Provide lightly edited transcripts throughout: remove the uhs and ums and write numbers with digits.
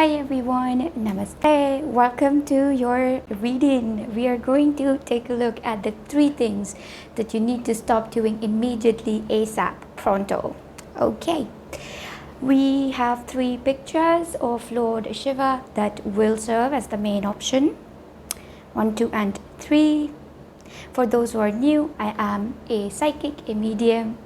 Hi everyone, Namaste. Welcome to your reading. We are going to take a look at the 3 things that you need to stop doing immediately ASAP, pronto. Okay, we have 3 pictures of Lord Shiva that will serve as the main option. 1, 2 and 3. For those who are new, I am a psychic, a medium,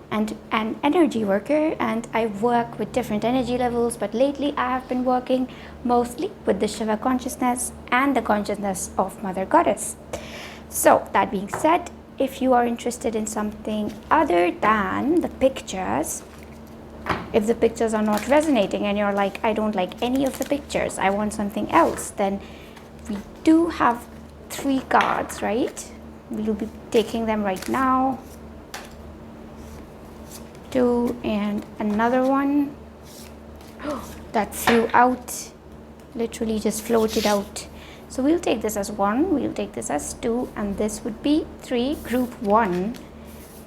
and an energy worker, and I work with different energy levels, but lately I have been working mostly with the Shiva consciousness and the consciousness of Mother Goddess. So that being said, if you are interested in something other than the pictures, if the pictures are not resonating and you're like, I don't like any of the pictures, I want something else, then we do have 3 cards, right? We'll be taking them right now. 2 and another one. That flew out, literally just floated out. So we'll take this as 1, we'll take this as 2, and this would be 3. Group 1,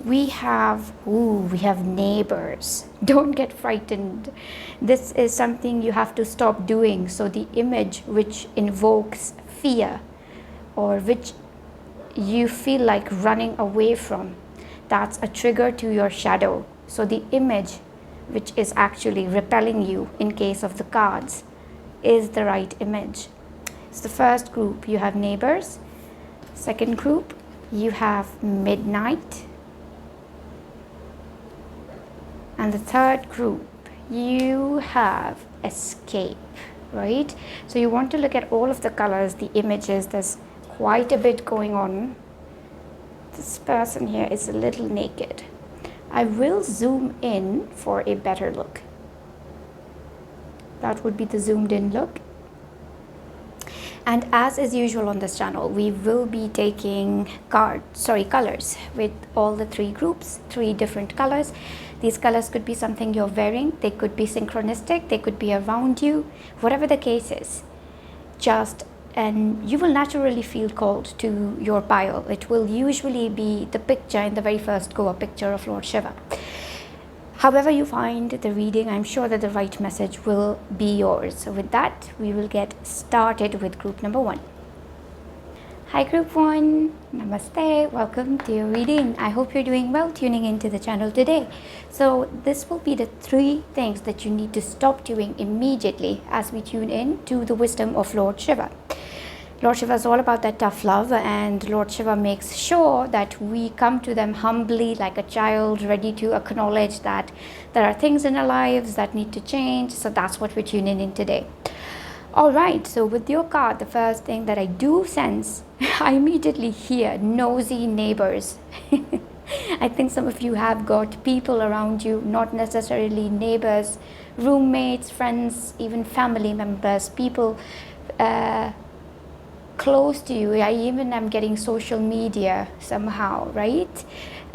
we have neighbors. Don't get frightened. This is something you have to stop doing. So the image which invokes fear or which you feel like running away from, that's a trigger to your shadow. So the image which is actually repelling you in case of the cards is the right image. So the first group, you have neighbors. Second group, you have midnight. And the third group, you have escape, right? So you want to look at all of the colors, the images. There's quite a bit going on. This person here is a little naked. I will zoom in for a better look. That would be the zoomed in look. And as is usual on this channel, we will be taking colors with all the 3 groups, 3 different colors. These colors could be something you're wearing, they could be synchronistic, they could be around you, whatever the case is. And you will naturally feel called to your pile. It will usually be the picture in the very first go, a picture of Lord Shiva. However you find the reading, I'm sure that the right message will be yours. So with that, we will get started with group number 1. Hi group 1, Namaste, welcome to your reading. I hope you're doing well tuning into the channel today. So this will be the 3 things that you need to stop doing immediately as we tune in to the wisdom of Lord Shiva. Lord Shiva is all about that tough love, and Lord Shiva makes sure that we come to them humbly like a child, ready to acknowledge that there are things in our lives that need to change. So that's what we're tuning in today. Alright, so with your card, the first thing that I do sense, I immediately hear nosy neighbors. I think some of you have got people around you, not necessarily neighbors, roommates, friends, even family members, people close to you. I even am getting social media somehow, right?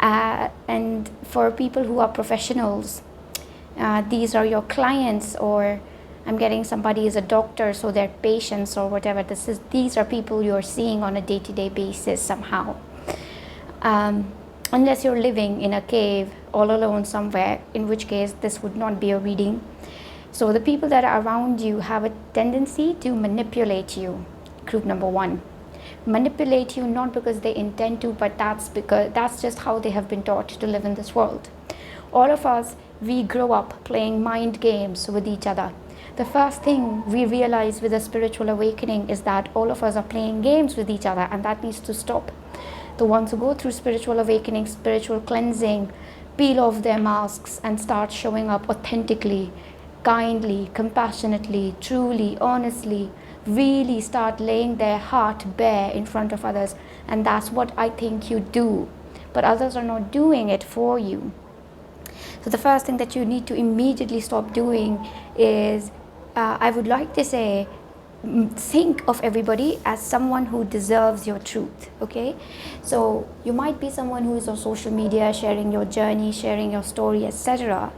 And for people who are professionals, these are your clients, or I'm getting somebody is a doctor, so they're patients or whatever. These are people you're seeing on a day-to-day basis somehow. Unless you're living in a cave all alone somewhere, in which case this would not be a reading. So the people that are around you have a tendency to manipulate you. Group number 1. Manipulate you not because they intend to, but that's just how they have been taught to live in this world. All of us, we grow up playing mind games with each other. The first thing we realize with a spiritual awakening is that all of us are playing games with each other, and that needs to stop. The ones who go through spiritual awakening, spiritual cleansing, peel off their masks and start showing up authentically, kindly, compassionately, truly, honestly, really start laying their heart bare in front of others. And that's what I think you do, but others are not doing it for you. So the first thing that you need to immediately stop doing is, I would like to say, think of everybody as someone who deserves your truth. Okay, so you might be someone who is on social media sharing your journey, sharing your story, etc.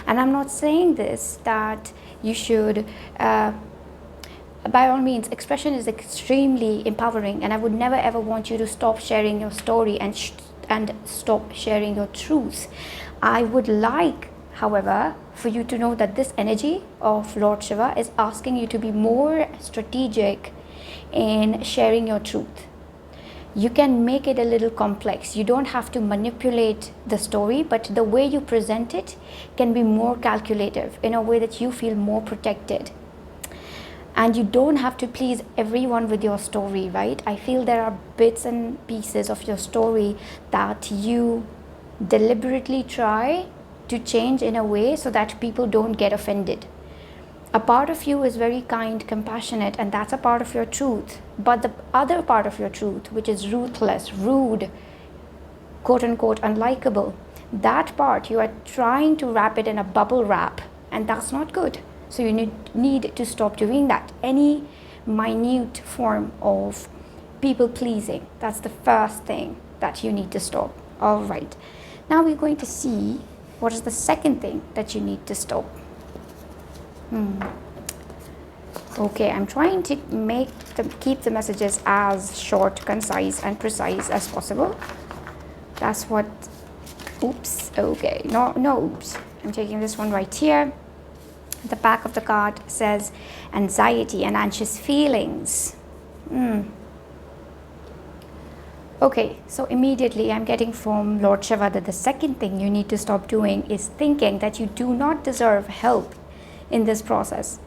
And I'm not saying this that you should by all means, expression is extremely empowering, and I would never ever want you to stop sharing your story and stop sharing your truth. I would like However, for you to know that this energy of Lord Shiva is asking you to be more strategic in sharing your truth. You can make it a little complex. You don't have to manipulate the story, but the way you present it can be more calculative in a way that you feel more protected. And you don't have to please everyone with your story, right? I feel there are bits and pieces of your story that you deliberately try to change in a way so that people don't get offended. A part of you is very kind, compassionate, and that's a part of your truth. But the other part of your truth, which is ruthless, rude, quote unquote, unlikable, that part you are trying to wrap it in a bubble wrap, and that's not good. So you need to stop doing that. Any minute form of people pleasing, that's the first thing that you need to stop. All right. Now we're going to see what is the second thing that you need to stop. Okay, I'm trying to keep the messages as short, concise, and precise as possible. That's what. Oops. Okay. No. Oops. I'm taking this one right here. The back of the card says anxiety and anxious feelings. Okay, so immediately I'm getting from Lord Shiva that the second thing you need to stop doing is thinking that you do not deserve help in this process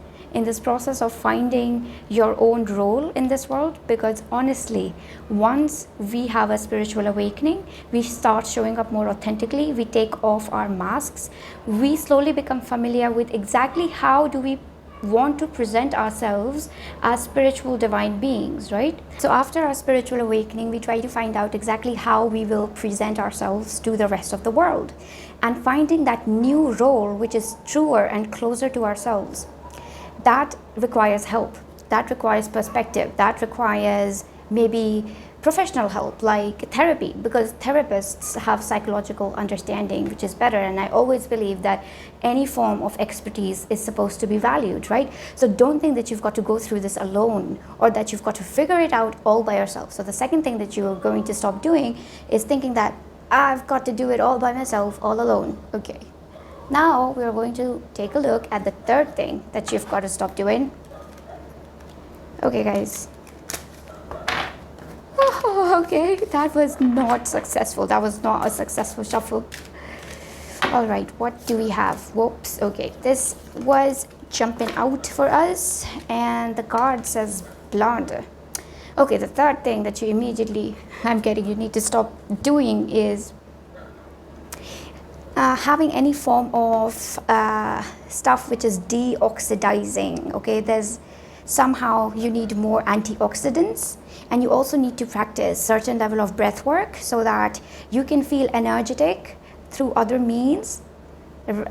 of finding your own role in this world. Because honestly, once we have a spiritual awakening, we start showing up more authentically, we take off our masks, we slowly become familiar with exactly how do we want to present ourselves as spiritual divine beings, right? So after our spiritual awakening, we try to find out exactly how we will present ourselves to the rest of the world, and finding that new role which is truer and closer to ourselves. That requires help, that requires perspective, that requires maybe professional help like therapy, because therapists have psychological understanding, which is better. And I always believe that any form of expertise is supposed to be valued, right? So don't think that you've got to go through this alone, or that you've got to figure it out all by yourself. So the second thing that you're going to stop doing is thinking that I've got to do it all by myself, all alone. Okay. Now we're going to take a look at the third thing that you've got to stop doing. Okay, guys. Oh, okay, that was not successful. That was not a successful shuffle. All right, what do we have? Whoops. Okay, this was jumping out for us, and the card says blunder. Okay, the third thing that you immediately, you need to stop doing is having any form of stuff which is deoxidizing. Okay, there's somehow you need more antioxidants, and you also need to practice certain level of breath work so that you can feel energetic through other means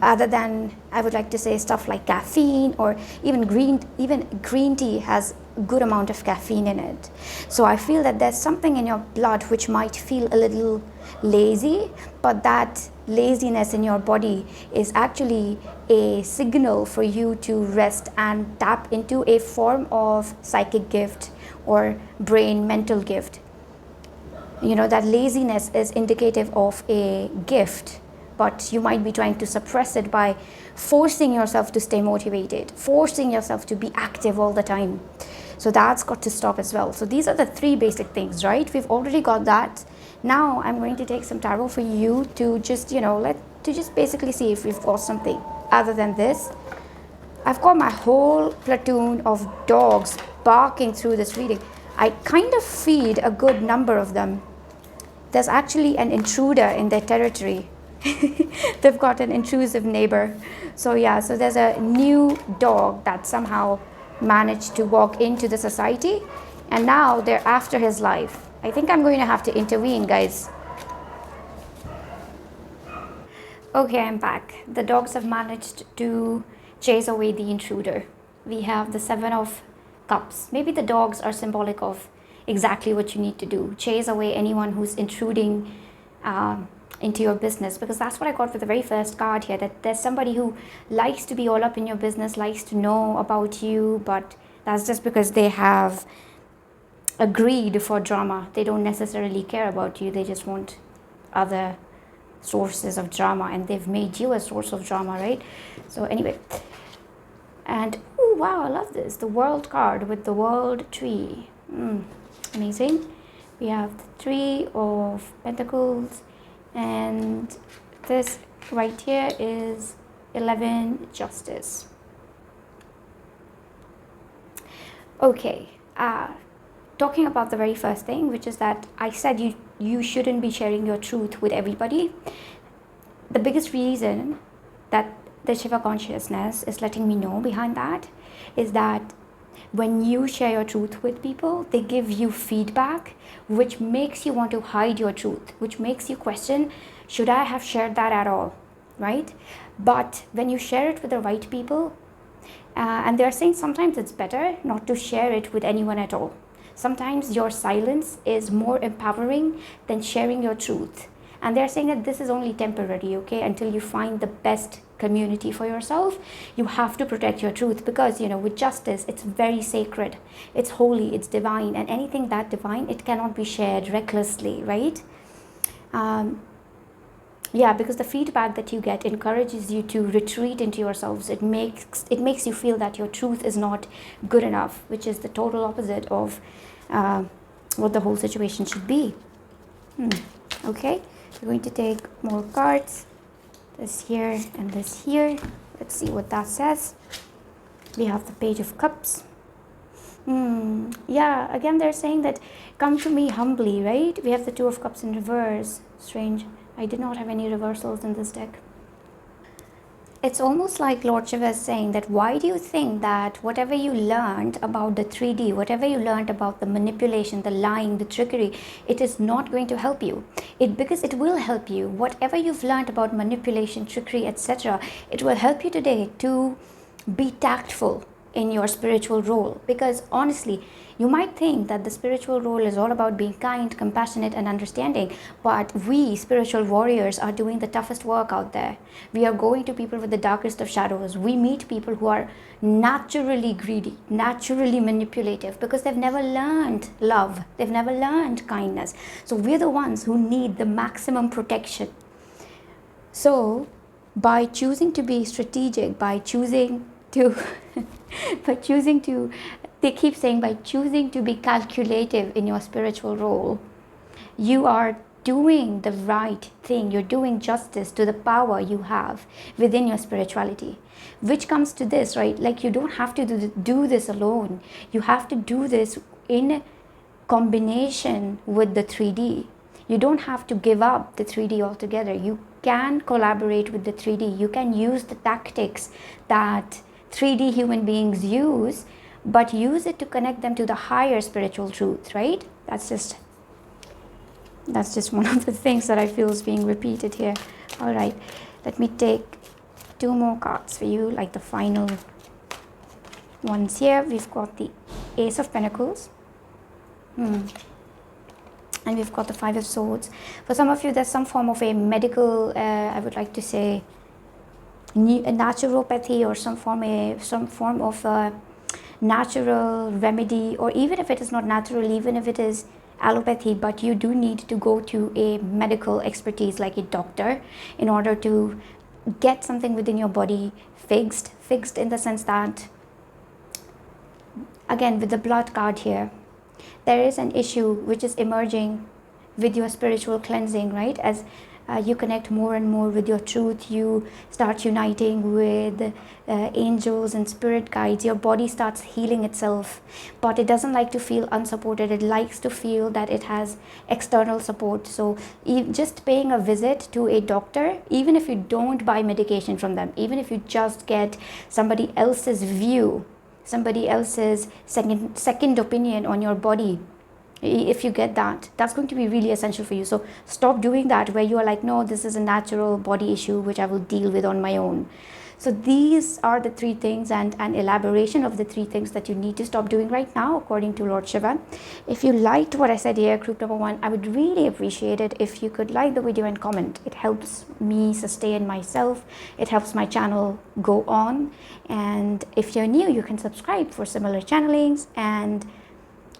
other than, I would like to say, stuff like caffeine, or even green tea has a good amount of caffeine in it. So I feel that there's something in your blood which might feel a little lazy, but that laziness in your body is actually a signal for you to rest and tap into a form of psychic gift or brain mental gift. You know, that laziness is indicative of a gift, but you might be trying to suppress it by forcing yourself to stay motivated, forcing yourself to be active all the time. So that's got to stop as well. So these are the three basic things, right? We've already got that. Now I'm going to take some tarot for you to just, just basically see if we've got something other than this. I've got my whole platoon of dogs barking through this reading. I kind of feed a good number of them. There's actually an intruder in their territory. They've got an intrusive neighbor. So yeah, so there's a new dog that somehow managed to walk into the society, and now they're after his life. I think I'm going to have to intervene, guys. Okay, I'm back. The dogs have managed to chase away the intruder. We have the 7 of Cups. Maybe the dogs are symbolic of exactly what you need to do. Chase away anyone who's intruding into your business, because that's what I got with the very first card here, that there's somebody who likes to be all up in your business, likes to know about you, but that's just because they have agreed for drama. They don't necessarily care about you. They just want other sources of drama, and they've made you a source of drama, right? So anyway, and oh wow, I love this, the world card with the world tree. Amazing. We have the Three of Pentacles, and this right here is 11 Justice. Okay, talking about the very first thing, which is that I said you shouldn't be sharing your truth with everybody. The biggest reason that the Shiva consciousness is letting me know behind that is that when you share your truth with people, they give you feedback, which makes you want to hide your truth, which makes you question, should I have shared that at all, right? But when you share it with the right people, and they're saying sometimes it's better not to share it with anyone at all. Sometimes your silence is more empowering than sharing your truth. And they're saying that this is only temporary, okay? Until you find the best community for yourself, you have to protect your truth, because, you know, with justice, it's very sacred. It's holy, it's divine. And anything that divine, it cannot be shared recklessly, right? Yeah, because the feedback that you get encourages you to retreat into yourselves. It makes you feel that your truth is not good enough, which is the total opposite of what the whole situation should be. Okay, we're going to take more cards. This here and this here. Let's see what that says. We have the Page of Cups. Yeah, again they're saying that come to me humbly, right? We have the Two of Cups in reverse. Strange. I did not have any reversals in this deck. It's almost like Lord Shiva is saying that why do you think that whatever you learned about the 3D, whatever you learned about the manipulation, the lying, the trickery, it is not going to help you. Because it will help you. Whatever you've learned about manipulation, trickery, etc., it will help you today to be tactful in your spiritual role. Because honestly, you might think that the spiritual role is all about being kind, compassionate, and understanding, but we spiritual warriors are doing the toughest work out there. We are going to people with the darkest of shadows. We meet people who are naturally greedy, naturally manipulative, because they've never learned love, they've never learned kindness. So we're the ones who need the maximum protection. So by choosing to be strategic, by choosing to they keep saying by choosing to be calculative in your spiritual role, you are doing the right thing. You're doing justice to the power you have within your spirituality, which comes to this, right? Like, you don't have to do this alone. You have to do this in combination with the 3D. You don't have to give up the 3D altogether. You can collaborate with the 3D. You can use the tactics that 3D human beings use, but use it to connect them to the higher spiritual truth, right? That's just one of the things that I feel is being repeated here. All right, let me take two more cards for you, like the final ones here. We've got the Ace of Pentacles. And we've got the Five of Swords. For some of you, there's some form of a medical, I would like to say, a naturopathy, or some form of a natural remedy, or even if it is not natural, even if it is allopathy, but you do need to go to a medical expertise like a doctor in order to get something within your body fixed in the sense that, again, with the blood card here, there is an issue which is emerging with your spiritual cleansing, right? As you connect more and more with your truth, you start uniting with angels and spirit guides. Your body starts healing itself, but it doesn't like to feel unsupported. It likes to feel that it has external support. So just paying a visit to a doctor, even if you don't buy medication from them, even if you just get somebody else's view, somebody else's second opinion on your body, if you get that, that's going to be really essential for you. So stop doing that where you are like, no, this is a natural body issue which I will deal with on my own. So these are the three things, and an elaboration of the three things that you need to stop doing right now, according to Lord Shiva. If you liked what I said here, group number one, I would really appreciate it if you could like the video and comment. It helps me sustain myself. It helps my channel go on. And if you're new, you can subscribe for similar channelings. And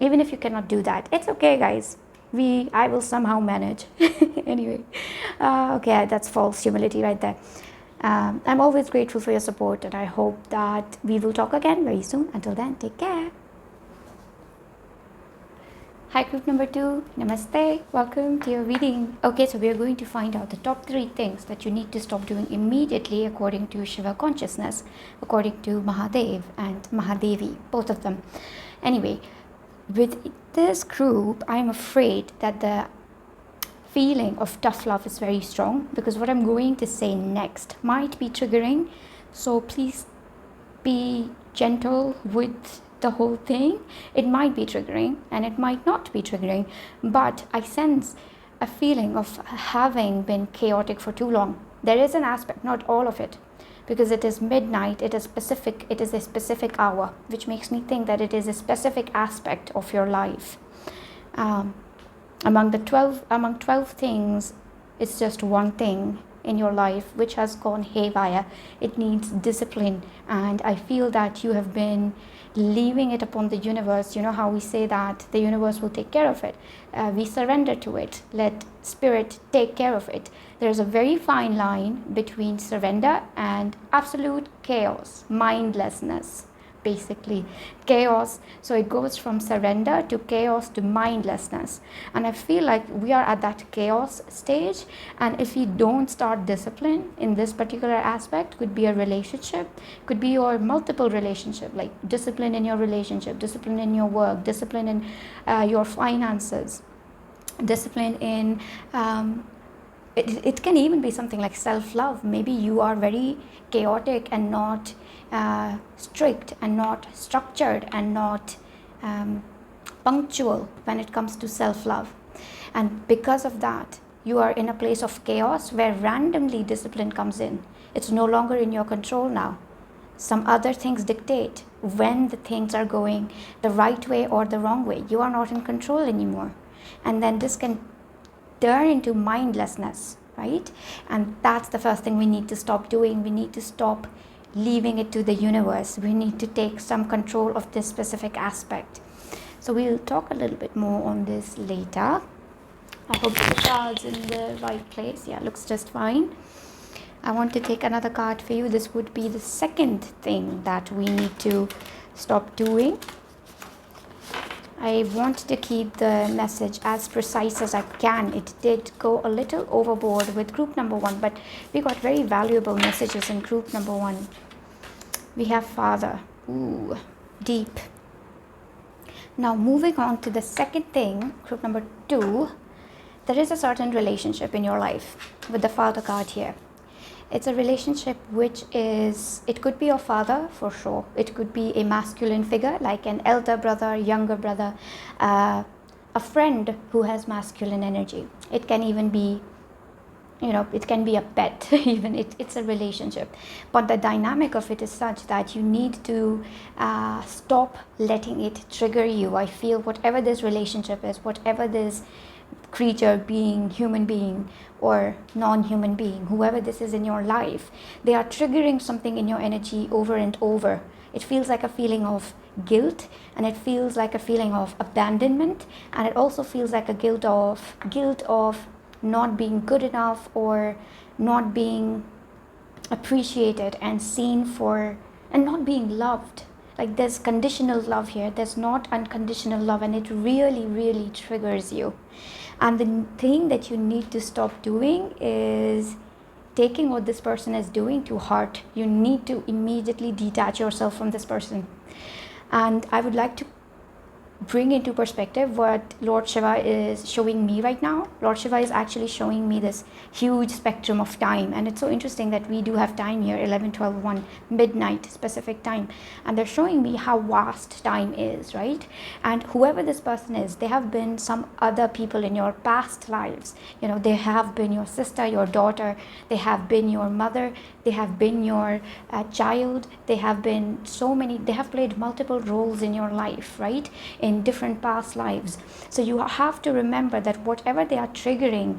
even if you cannot do that, it's okay, guys. I will somehow manage. Anyway, okay, that's false humility right there. I'm always grateful for your support, and I hope that we will talk again very soon. Until then, take care. Hi, group number 2. Namaste. Welcome to your reading. Okay, so we are going to find out the top 3 things that you need to stop doing immediately according to Shiva consciousness, according to Mahadev and Mahadevi, both of them. Anyway, with this group, I'm afraid that the feeling of tough love is very strong, because what I'm going to say next might be triggering. So please be gentle with the whole thing. It might be triggering and it might not be triggering, but I sense a feeling of having been chaotic for too long. There is an aspect, not all of it, because it is midnight, it is a specific hour, which makes me think that it is a specific aspect of your life. Among 12 things, it's just one thing in your life which has gone haywire. It needs discipline, and I feel that you have been leaving it upon the universe. You know how we say that the universe will take care of it. We surrender to it, let spirit take care of it. There's a very fine line between surrender and absolute chaos, mindlessness, basically chaos. So it goes from surrender to chaos to mindlessness, and I feel like we are at that chaos stage. And if you don't start discipline in this particular aspect, could be a relationship, could be your multiple relationship, like discipline in your relationship, discipline in your work, discipline in your finances, discipline in it can even be something like self-love. Maybe you are very chaotic and not strict and not structured and not punctual when it comes to self-love, and because of that you are in a place of chaos where randomly discipline comes in. It's no longer in your control now. Some other things dictate when the things are going the right way or the wrong way. You are not in control anymore, and then this can turn into mindlessness, right? And that's the first thing we need to stop doing. We need to stop leaving it to the universe. We need to take some control of this specific aspect. So we'll talk a little bit more on this later. I hope the card's in the right place. Yeah, looks just fine. I want to take another card for you. This would be the second thing that we need to stop doing. I want to keep the message as precise as I can. It did go a little overboard with group number 1, but we got very valuable messages in group number 1. We have Father. Ooh, deep. Now moving on to the second thing, group number 2, there is a certain relationship in your life with the Father card here. It's a relationship which is, it could be your father for sure. It could be a masculine figure like an elder brother, younger brother, a friend who has masculine energy. It can even be, it can be a pet, even it's a relationship. But the dynamic of it is such that you need to stop letting it trigger you. I feel whatever this relationship is, whatever this creature, being, human being or non-human being, whoever this is in your life, they are triggering something in your energy over and over. It feels like a feeling of guilt, and it feels like a feeling of abandonment, and it also feels like a guilt of not being good enough or not being appreciated and seen for, and not being loved. Like there's conditional love here, there's not unconditional love, and it really, really triggers you. And the thing that you need to stop doing is taking what this person is doing to heart. You need to immediately detach yourself from this person. And I would like to bring into perspective what Lord Shiva is showing me right now. Lord Shiva is actually showing me this huge spectrum of time, and it's so interesting that we do have time here, 11, 12, 1, midnight specific time, and they're showing me how vast time is, right? And whoever this person is, they have been some other people in your past lives. They have been your sister, your daughter, they have been your mother, they have been your child, they have been so many, they have played multiple roles in your life, right? In different past lives. So you have to remember that whatever they are triggering,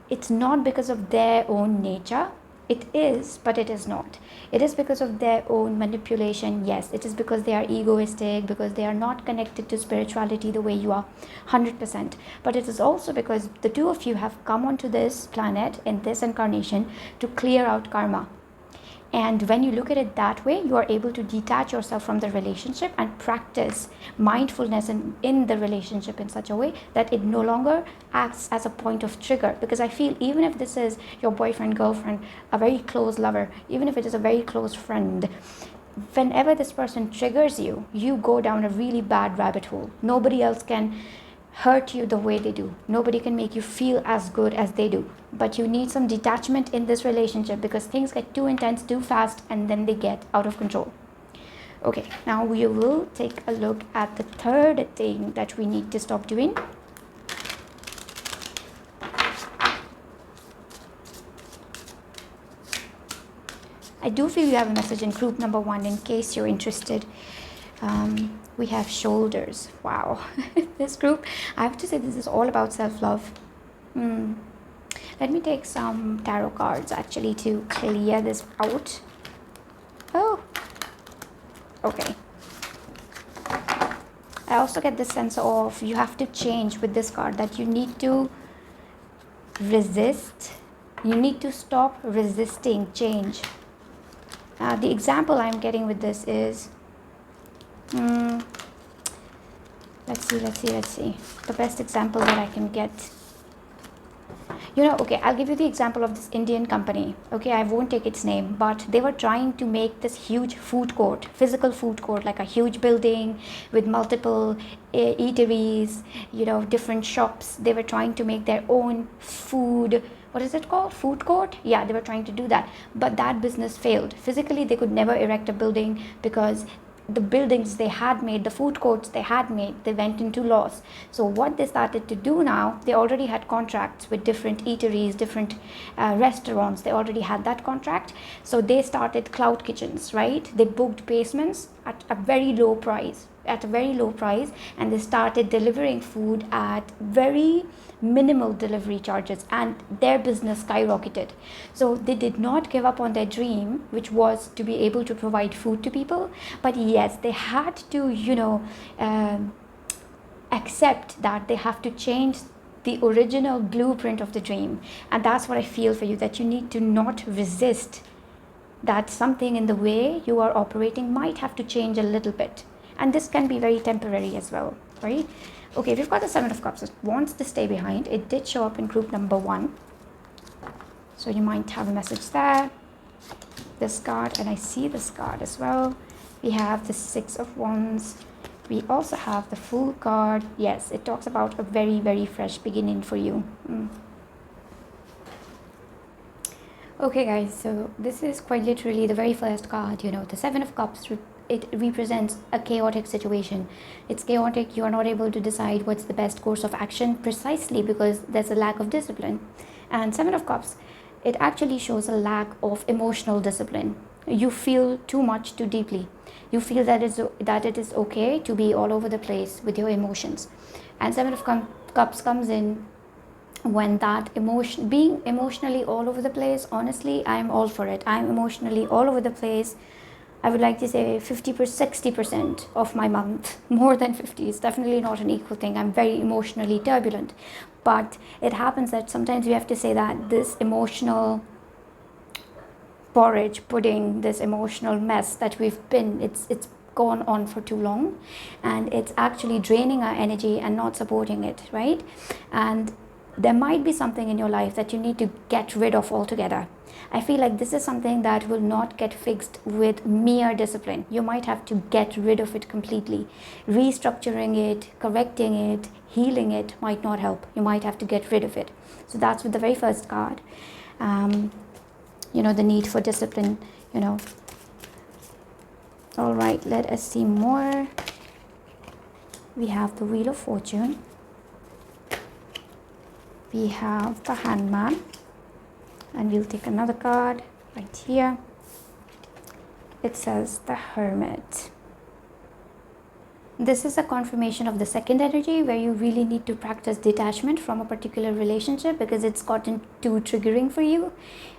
it's not because of their own nature. It is, but it is not. It is because of their own manipulation. Yes, it is because they are egoistic, because they are not connected to spirituality the way you are, 100%. But it is also because the two of you have come onto this planet in this incarnation to clear out karma. And when you look at it that way, you are able to detach yourself from the relationship and practice mindfulness in the relationship in such a way that it no longer acts as a point of trigger. Because I feel even if this is your boyfriend, girlfriend, a very close lover, even if it is a very close friend, whenever this person triggers you, you go down a really bad rabbit hole. Nobody else can hurt you the way they do. Nobody can make you feel as good as they do. But you need some detachment in this relationship because things get too intense too fast and then they get out of control. Okay, now we will take a look at the third thing that we need to stop doing. I do feel you have a message in group number 1 in case you're interested. We have shoulders. Wow. This group, I have to say, this is all about self-love. Let me take some tarot cards actually to clear this out. Oh, okay. I also get the sense of you have to change with this card, that you need to resist. You need to stop resisting change. The example I'm getting with this is, let's see. The best example that I can get. Okay, I'll give you the example of this Indian company. Okay, I won't take its name, but they were trying to make this huge food court, physical food court, like a huge building with multiple eateries, different shops. They were trying to make their own food. What is it called? Food court? Yeah, they were trying to do that. But that business failed. Physically, they could never erect a building because the buildings they had made, the food courts they had made, they went into loss. So what they started to do now, they already had contracts with different eateries, different restaurants. They already had that contract. So they started cloud kitchens, right? They booked basements at a very low price, and they started delivering food at very minimal delivery charges, and their business skyrocketed. So they did not give up on their dream, which was to be able to provide food to people. But yes, they had to accept that they have to change the original blueprint of the dream. And that's what I feel for you, that you need to not resist that something in the way you are operating might have to change a little bit. And this can be very temporary as well, right? Okay, we've got the 7 of Cups. It wants to stay behind. It did show up in group number 1. So you might have a message there. This card, and I see this card as well. We have the 6 of Wands. We also have the Fool card. Yes, it talks about a very, very fresh beginning for you. Okay, guys, so this is quite literally the very first card. The 7 of Cups, it represents a chaotic situation. It's chaotic. You are not able to decide what's the best course of action, precisely because there's a lack of discipline. And 7 of Cups, it actually shows a lack of emotional discipline. You feel too much too deeply. You feel that it is okay to be all over the place with your emotions. And 7 of Cups comes in when that being emotionally all over the place. Honestly, I'm all for it. I'm emotionally all over the place. I would like to say 60% of my month. More than 50 is definitely not an equal thing. I'm very emotionally turbulent. But it happens that sometimes we have to say that this emotional porridge pudding, this emotional mess that we've been, it's gone on for too long, and it's actually draining our energy and not supporting it, right? And there might be something in your life that you need to get rid of altogether. I feel like this is something that will not get fixed with mere discipline. You might have to get rid of it completely. Restructuring it, correcting it, healing it might not help. You might have to get rid of it. So that's with the very first card. The need for discipline, All right, let us see more. We have the Wheel of Fortune. We have the Hangman. And we'll take another card right here. It says the Hermit. This is a confirmation of the second energy, where you really need to practice detachment from a particular relationship because it's gotten too triggering for you.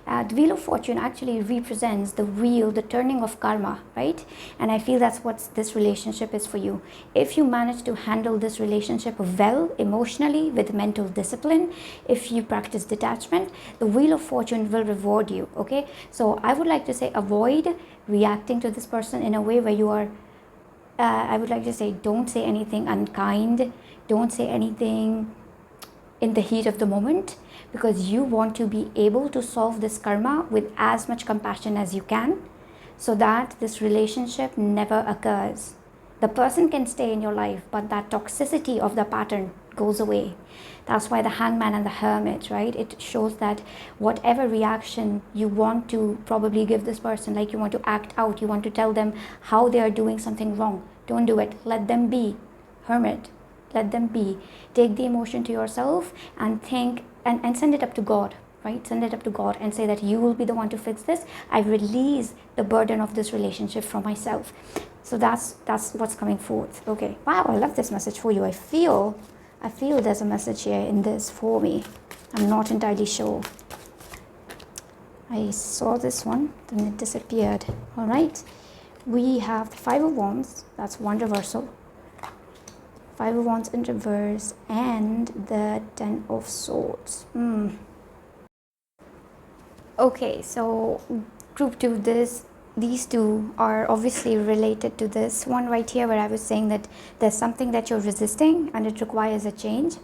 The Wheel of Fortune actually represents the wheel, the turning of karma, right? And I feel that's what this relationship is for you. If you manage to handle this relationship well emotionally, with mental discipline, if you practice detachment, the Wheel of Fortune will reward you. Okay, so I would like to say, avoid reacting to this person in a way where you are I would like to say, don't say anything unkind, don't say anything in the heat of the moment, because you want to be able to solve this karma with as much compassion as you can, so that this relationship never occurs. The person can stay in your life, but that toxicity of the pattern goes away. That's why the Hangman and the Hermit, right? It shows that whatever reaction you want to probably give this person, like you want to act out, you want to tell them how they are doing something wrong, don't do it. Let them be. Hermit, let them be. Take the emotion to yourself and think, and send it up to God, right? Send it up to God and say that you will be the one to fix this. I release the burden of this relationship from myself. So that's what's coming forth. Okay. Wow, I love this message for you. I feel there's a message here in this for me. I'm not entirely sure. I saw this one, then it disappeared. All right. We have the Five of Wands. That's one reversal. Five of Wands in reverse, and the Ten of Swords. Okay, so group 2, these two are obviously related to this one right here, where I was saying that there's something that you're resisting and it requires a change.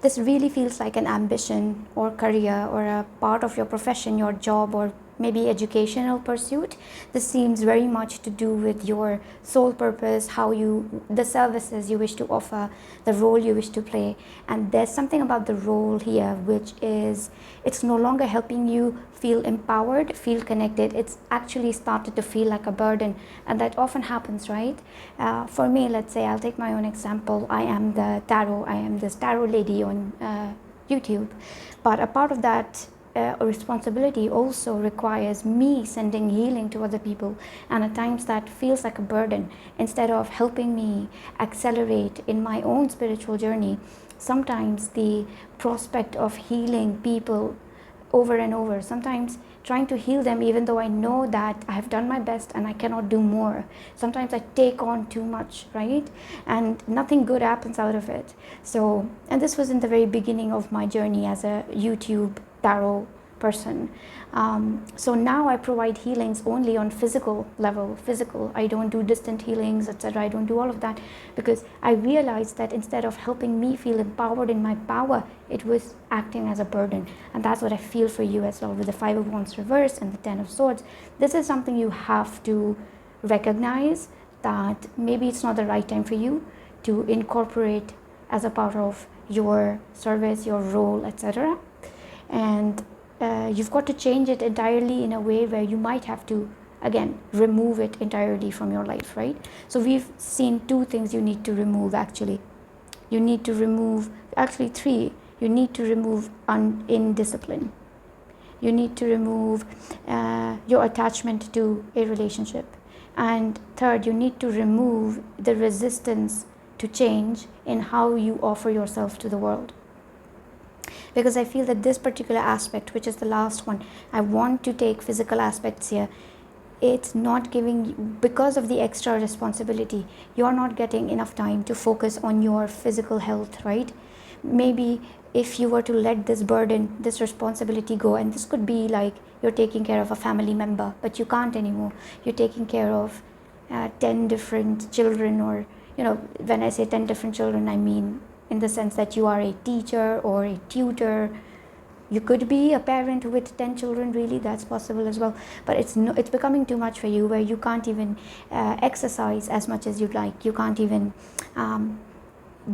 This really feels like an ambition or career or a part of your profession, your job, or maybe educational pursuit. This seems very much to do with your soul purpose, the services you wish to offer, the role you wish to play. And there's something about the role here which is, it's no longer helping you feel empowered, feel connected. It's actually started to feel like a burden, and that often happens, right? For me, let's say, I'll take my own example. I am this tarot lady on YouTube, but a part of that responsibility also requires me sending healing to other people, and at times that feels like a burden. Instead of helping me accelerate in my own spiritual journey, sometimes the prospect of healing people over and over, sometimes trying to heal them even though I know that I have done my best and I cannot do more, sometimes I take on too much, right? And nothing good happens out of it. So, and this was in the very beginning of my journey as a YouTube tarot person. So now I provide healings only on physical level. I don't do distant healings, etc. I don't do all of that, because I realized that instead of helping me feel empowered in my power, it was acting as a burden. And that's what I feel for you as well, with the Five of Wands reverse and the Ten of Swords. This is something you have to recognize, that maybe it's not the right time for you to incorporate as a part of your service, your role, etc. And you've got to change it entirely in a way where you might have to, again, remove it entirely from your life, right? So we've seen two things you need to remove, actually. You need to remove, actually three. You need to remove indiscipline. You need to remove your attachment to a relationship. And third, you need to remove the resistance to change in how you offer yourself to the world. Because I feel that this particular aspect, which is the last one, I want to take physical aspects here. It's not giving you, because of the extra responsibility, you're not getting enough time to focus on your physical health, right? Maybe if you were to let this burden, this responsibility go, and this could be like you're taking care of a family member, but you can't anymore. You're taking care of 10 different children, or, you know, when I say 10 different children, I mean in the sense that you are a teacher or a tutor. You could be a parent with 10 children, really, that's possible as well. But it's becoming too much for you, where you can't even exercise as much as you'd like. You can't even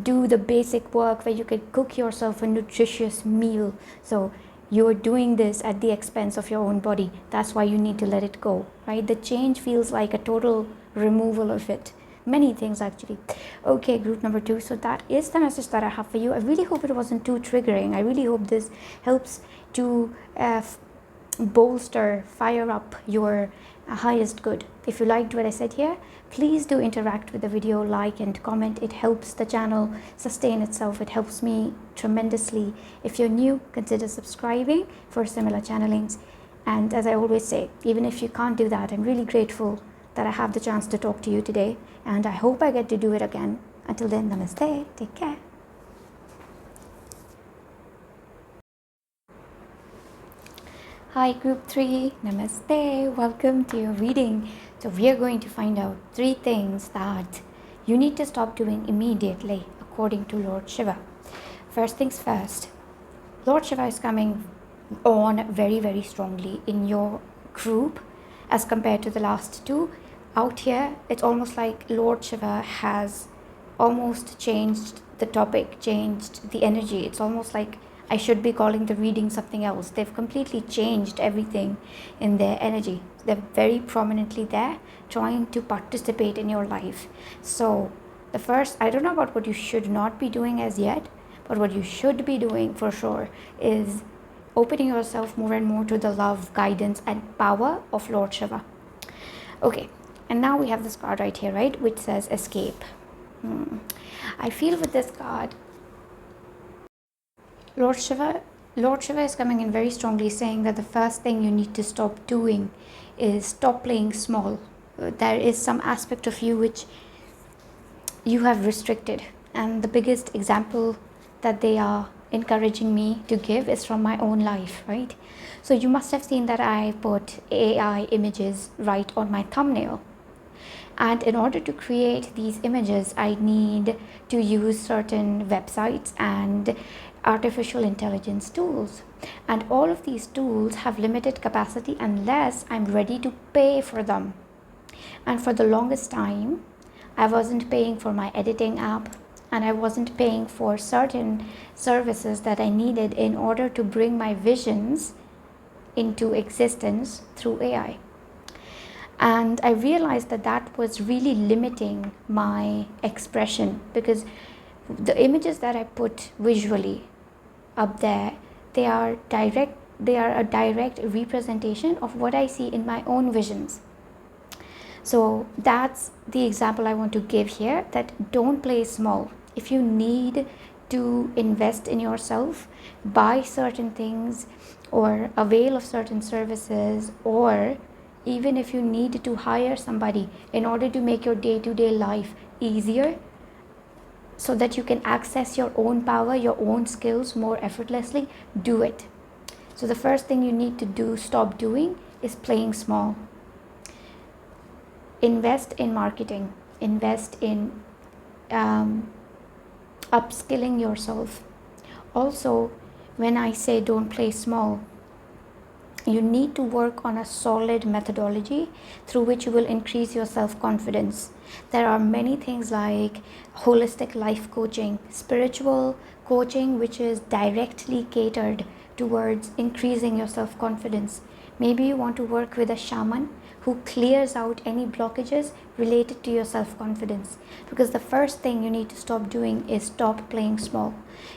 do the basic work where you could cook yourself a nutritious meal. So you're doing this at the expense of your own body. That's why you need to let it go, right? The change feels like a total removal of it. Many things, actually. Okay, group number 2. So that is the message that I have for you. I really hope it wasn't too triggering. I really hope this helps to bolster, fire up your highest good. If you liked what I said here, please do interact with the video, like and comment. It helps the channel sustain itself. It helps me tremendously. If you're new, consider subscribing for similar channelings. And as I always say, even if you can't do that, I'm really grateful that I have the chance to talk to you today, and I hope I get to do it again. Until then, namaste, take care. Hi group 3, namaste, welcome to your reading. So we are going to find out 3 things that you need to stop doing immediately according to Lord Shiva. First things first, Lord Shiva is coming on very, very strongly in your group as compared to the last 2. Out here, it's almost like Lord Shiva has almost changed the topic, changed the energy. It's almost like I should be calling the reading something else. They've completely changed everything in their energy. They're very prominently there, trying to participate in your life. So the first, I don't know about what you should not be doing as yet, but what you should be doing for sure is opening yourself more and more to the love, guidance and power of Lord Shiva. Okay, and now we have this card right here, right, which says escape. I feel with this card, Lord Shiva is coming in very strongly, saying that the first thing you need to stop doing is stop playing small. There is some aspect of you which you have restricted, and the biggest example that they are encouraging me to give is from my own life, right? So you must have seen that I put AI images right on my thumbnail. And in order to create these images, I need to use certain websites and artificial intelligence tools. And all of these tools have limited capacity unless I'm ready to pay for them. And for the longest time, I wasn't paying for my editing app, and I wasn't paying for certain services that I needed in order to bring my visions into existence through AI. And I realized that that was really limiting my expression, because the images that I put visually up there, they are a direct representation of what I see in my own visions. So that's the example I want to give here, that don't play small. If you need to invest in yourself, buy certain things or avail of certain services, or even if you need to hire somebody in order to make your day-to-day life easier so that you can access your own power, your own skills more effortlessly, do it. So the first thing you need to stop doing is playing small. Invest in marketing, invest in upskilling yourself. Also, when I say don't play small, you need to work on a solid methodology through which you will increase your self-confidence. There are many things like holistic life coaching, spiritual coaching, which is directly catered towards increasing your self-confidence. Maybe you want to work with a shaman who clears out any blockages related to your self-confidence, because the first thing you need to stop doing is stop playing small.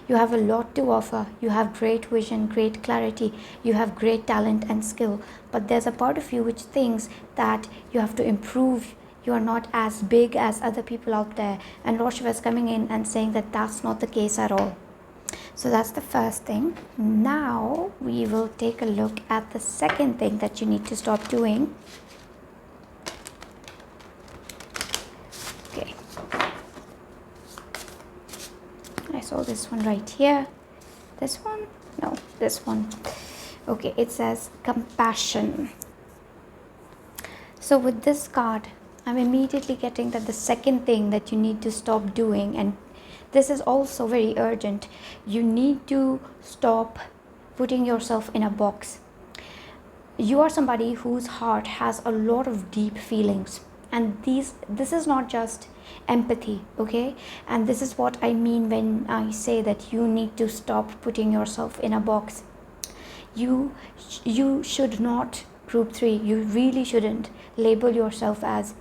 You have a lot to offer. You have great vision, great clarity, you have great talent and skill, but there's a part of you which thinks that you have to improve. You are not as big as other people out there, and Lord Shiva is coming in and saying that that's not the case at all. So that's the first thing. Now we will take a look at the second thing that you need to stop doing. Okay, I saw this one right here. This one? No, this one. Okay, it says compassion. So with this card, I'm immediately getting that the second thing that you need to stop doing, and this is also very urgent, you need to stop putting yourself in a box. You are somebody whose heart has a lot of deep feelings, and this is not just empathy, okay? And this is what I mean when I say that you need to stop putting yourself in a box. You should not, group 3, you really shouldn't label yourself as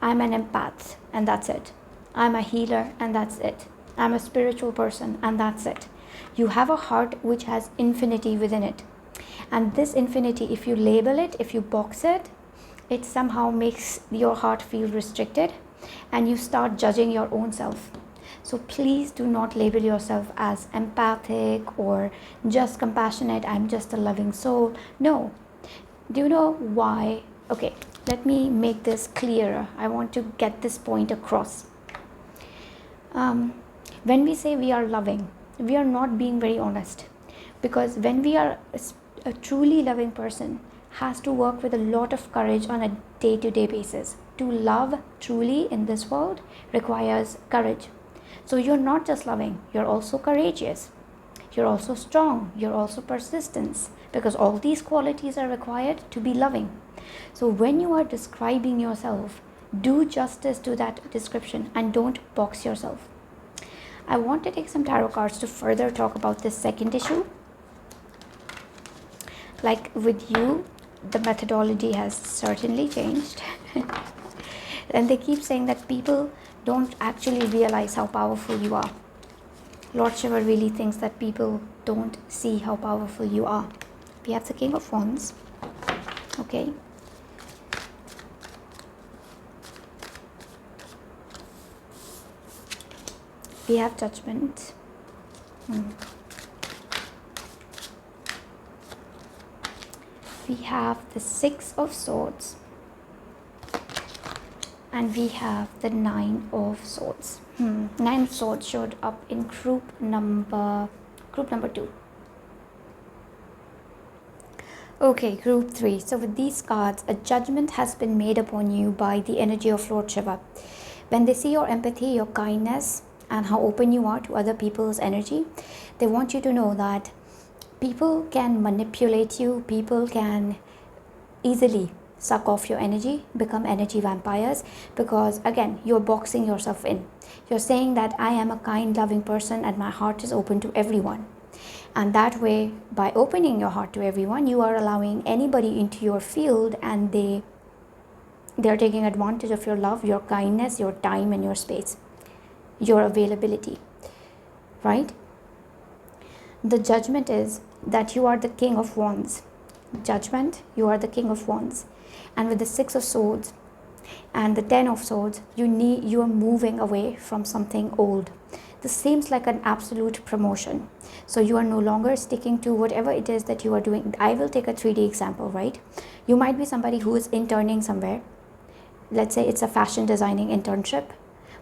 I'm an empath and that's it, I'm a healer and that's it, I'm a spiritual person and that's it. You have a heart which has infinity within it. And this infinity, if you label it, if you box it, it somehow makes your heart feel restricted and you start judging your own self. So please do not label yourself as empathic or just compassionate. I'm just a loving soul. No. Do you know why? Okay, let me make this clearer. I want to get this point across. When we say we are loving, we are not being very honest, because when we are a truly loving person has to work with a lot of courage on a day-to-day basis. To love truly in this world requires courage. So you're not just loving, you're also courageous, you're also strong, you're also persistent, because all these qualities are required to be loving. So when you are describing yourself, do justice to that description and don't box yourself. I want to take some tarot cards to further talk about this second issue. Like with you, the methodology has certainly changed. And they keep saying that people don't actually realize how powerful you are. Lord Shiva really thinks that people don't see how powerful you are. We have the King of Wands. Okay. We have Judgment. We have the Six of Swords. And we have the Nine of Swords. Nine of Swords showed up in group number 2. Okay, group 3. So with these cards, a judgment has been made upon you by the energy of Lord Shiva. When they see your empathy, your kindness, and how open you are to other people's energy, they want you to know that people can manipulate you, people can easily suck off your energy, become energy vampires, because again, you're boxing yourself in. You're saying that I am a kind, loving person and my heart is open to everyone. And that way, by opening your heart to everyone, you are allowing anybody into your field, and they're taking advantage of your love, your kindness, your time and your space, your availability, right? The judgment is that you are the King of Wands. Judgment, you are the King of Wands. And with the Six of Swords and the 10 of Swords, you are moving away from something old. This seems like an absolute promotion. So you are no longer sticking to whatever it is that you are doing. I will take a 3D example, right? You might be somebody who is interning somewhere. Let's say it's a fashion designing internship.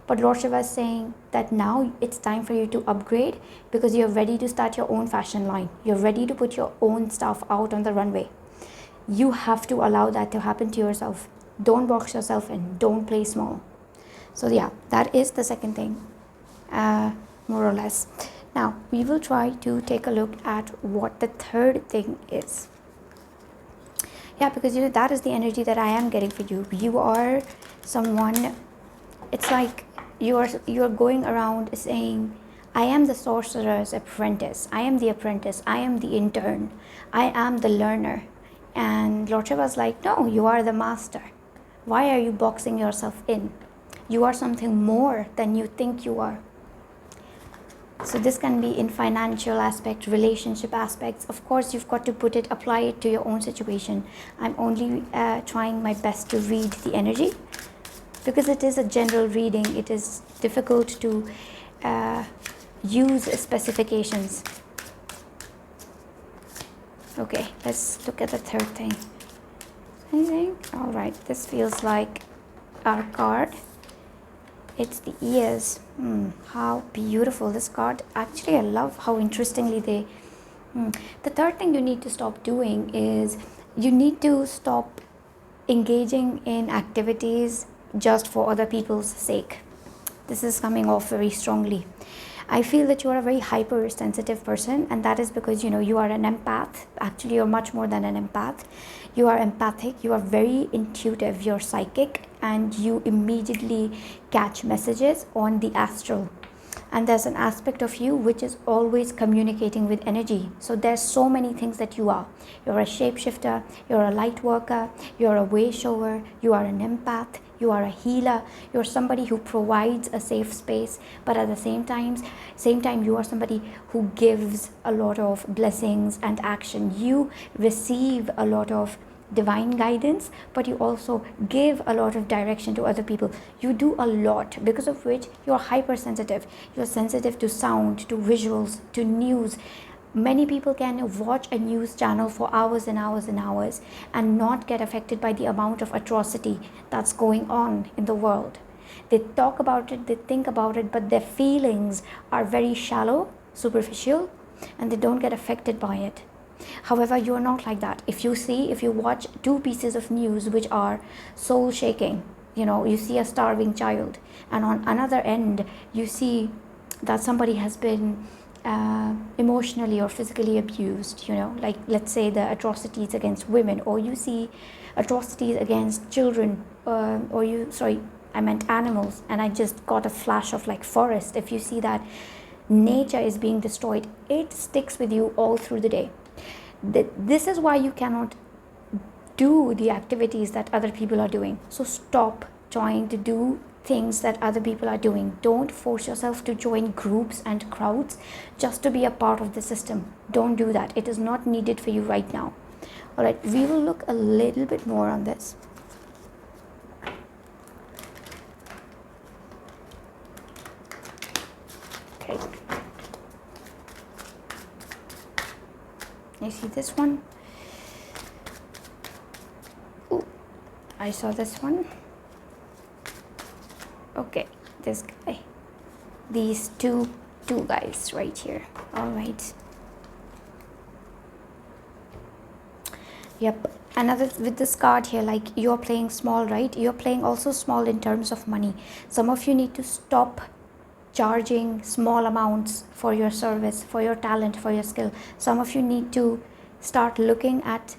But Lord Shiva is saying that now it's time for you to upgrade, because you're ready to start your own fashion line. You're ready to put your own stuff out on the runway. You have to allow that to happen to yourself. Don't box yourself in. Don't play small. So yeah, that is the second thing, more or less. Now, we will try to take a look at what the third thing is. Yeah, because that is the energy that I am getting for you. You are someone, it's like you're going around saying, I am the sorcerer's apprentice. I am the apprentice. I am the intern. I am the learner. And Lord Shiva was like, no, you are the master. Why are you boxing yourself in? You are something more than you think you are. So this can be in financial aspect, relationship aspects. Of course, you've got to apply it to your own situation. I'm only trying my best to read the energy, because it is a general reading. It is difficult to use specifications. Okay, let's look at the third thing. All right, this feels like our card. It's the ears. How beautiful this card. Actually, I love how interestingly they... The third thing you need to stop doing is you need to stop engaging in activities just for other people's sake. This is coming off very strongly. I feel that you are a very hypersensitive person, and that is because you are an empath. Actually, you're much more than an empath. You are empathic, you are very intuitive, you're psychic, and you immediately catch messages on the astral. And there's an aspect of you which is always communicating with energy. So there's so many things that you are. You're a shapeshifter, you're a light worker, you're a way shower, you are an empath, you are a healer, you're somebody who provides a safe space, but at the same time you are somebody who gives a lot of blessings and action. You receive a lot of divine guidance, but you also give a lot of direction to other people. You do a lot, because of which you're hypersensitive. You're sensitive to sound, to visuals, to news. Many people can watch a news channel for hours and hours and hours and not get affected by the amount of atrocity that's going on in the world. They talk about it, they think about it, but their feelings are very shallow, superficial, and they don't get affected by it. However, you are not like that. If you watch two pieces of news which are soul shaking, you see a starving child, and on another end you see that somebody has been emotionally or physically abused, like let's say the atrocities against women, or you see atrocities against children, I meant animals, and I just got a flash of like forest. If you see that nature is being destroyed, it sticks with you all through the day. This is why you cannot do the activities that other people are doing. So stop trying to do things that other people are doing. Don't force yourself to join groups and crowds just to be a part of the system. Don't do that. It is not needed for you right now. All right, we will look a little bit more on this. Okay. You see this one? Ooh, I saw this one. Okay, this guy. These two guys right here. All right. Yep. Another with this card here, like you're playing small, right? You're playing also small in terms of money. Some of you need to stop charging small amounts for your service, for your talent, for your skill. Some of you need to start looking at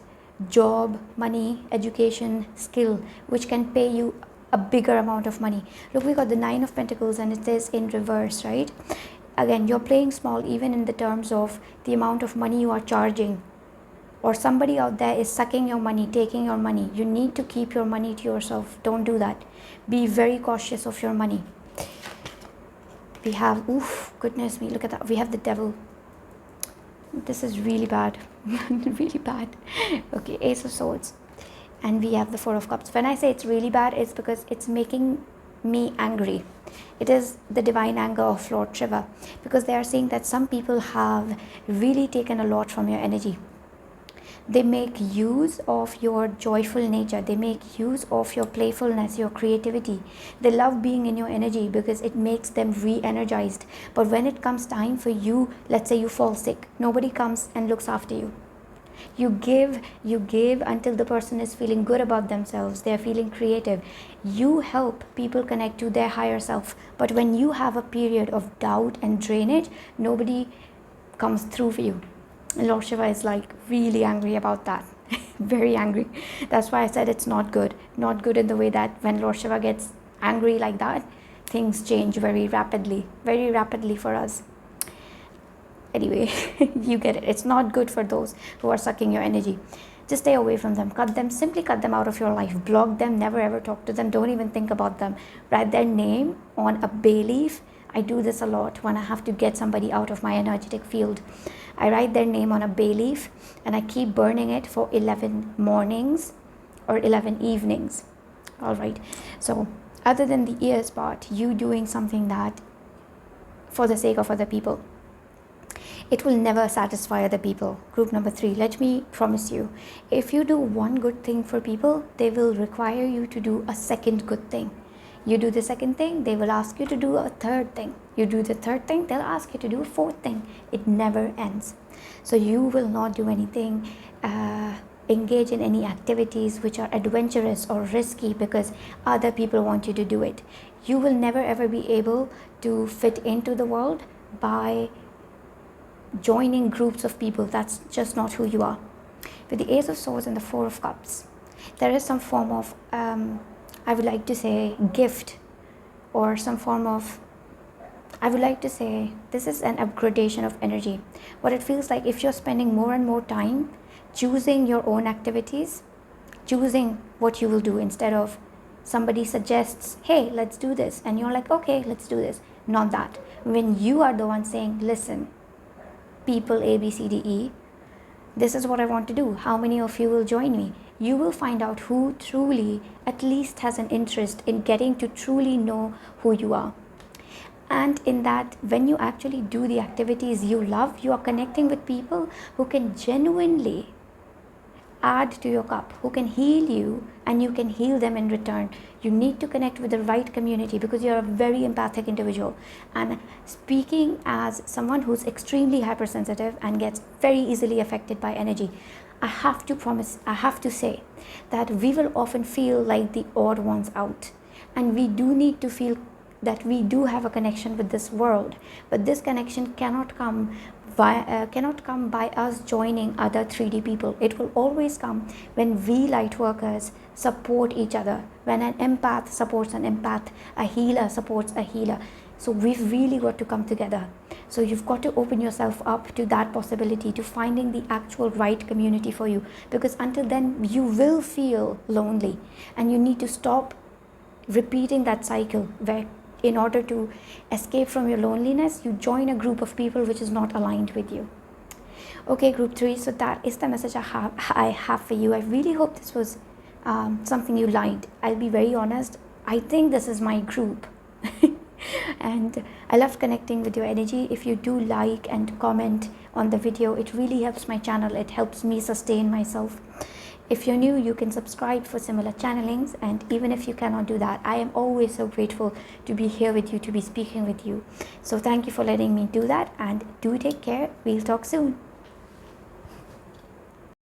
job, money, education, skill, which can pay you a bigger amount of money. Look, we got the 9 of Pentacles and it is in reverse, right? Again, you're playing small even in the terms of the amount of money you are charging, or somebody out there is sucking your money, taking your money. You need to keep your money to yourself. Don't do that. Be very cautious of your money. We have, oof, goodness me, look at that. We have the Devil. This is really bad. Really bad. Okay, Ace of Swords. And we have the Four of Cups. When I say it's really bad, it's because it's making me angry. It is the divine anger of Lord Shiva, because they are saying that some people have really taken a lot from your energy. They make use of your joyful nature. They make use of your playfulness, your creativity. They love being in your energy because it makes them re-energized. But when it comes time for you, let's say you fall sick, nobody comes and looks after you. You give until the person is feeling good about themselves. They're feeling creative. You help people connect to their higher self. But when you have a period of doubt and drainage, nobody comes through for you. And Lord Shiva is like really angry about that. Very angry. That's why I said it's not good. Not good in the way that when Lord Shiva gets angry like that, things change very rapidly for us. Anyway, you get it. It's not good for those who are sucking your energy. Just stay away from them. Cut them. Simply cut them out of your life. Block them. Never ever talk to them. Don't even think about them. Write their name on a bay leaf. I do this a lot when I have to get somebody out of my energetic field. I write their name on a bay leaf and I keep burning it for 11 mornings or 11 evenings. All right. So other than the ears part, you doing something that for the sake of other people, it will never satisfy other people. Group number 3, let me promise you, if you do one good thing for people, they will require you to do a second good thing. You do the second thing, they will ask you to do a third thing. You do the third thing, they'll ask you to do a fourth thing. It never ends. So you will not do anything, engage in any activities which are adventurous or risky because other people want you to do it. You will never ever be able to fit into the world by joining groups of people. That's just not who you are. With the Ace of Swords and the Four of Cups, there is some form of I would like to say gift, or some form of, I would like to say this is an upgradation of energy. What it feels like, if you're spending more and more time choosing your own activities, choosing what you will do instead of somebody suggests, hey, let's do this, and you're like, okay, let's do this. Not that. When you are the one saying, listen, people A, B, C, D, E, this is what I want to do. How many of you will join me? You will find out who truly at least has an interest in getting to truly know who you are. And in that, when you actually do the activities you love, you are connecting with people who can genuinely add to your cup, who can heal you, and you can heal them in return. You need to connect with the right community because you're a very empathic individual. And speaking as someone who's extremely hypersensitive and gets very easily affected by energy, I have to say that we will often feel like the odd ones out, and we do need to feel that we do have a connection with this world, but this connection cannot come by us joining other 3D people. It will always come when we light workers support each other, when an empath supports an empath, a healer supports a healer. So we've really got to come together. So you've got to open yourself up to that possibility, to finding the actual right community for you, because until then you will feel lonely, and you need to stop repeating that cycle where in order to escape from your loneliness, you join a group of people which is not aligned with you. Okay, group 3, so that is the message I have for you. I really hope this was something you liked. I'll be very honest, I think this is my group. And I love connecting with your energy. If you do like and comment on the video, it really helps my channel. It helps me sustain myself. If you're new, you can subscribe for similar channelings, and even if you cannot do that, I am always so grateful to be here with you, to be speaking with you. So thank you for letting me do that, and do take care. We'll talk soon.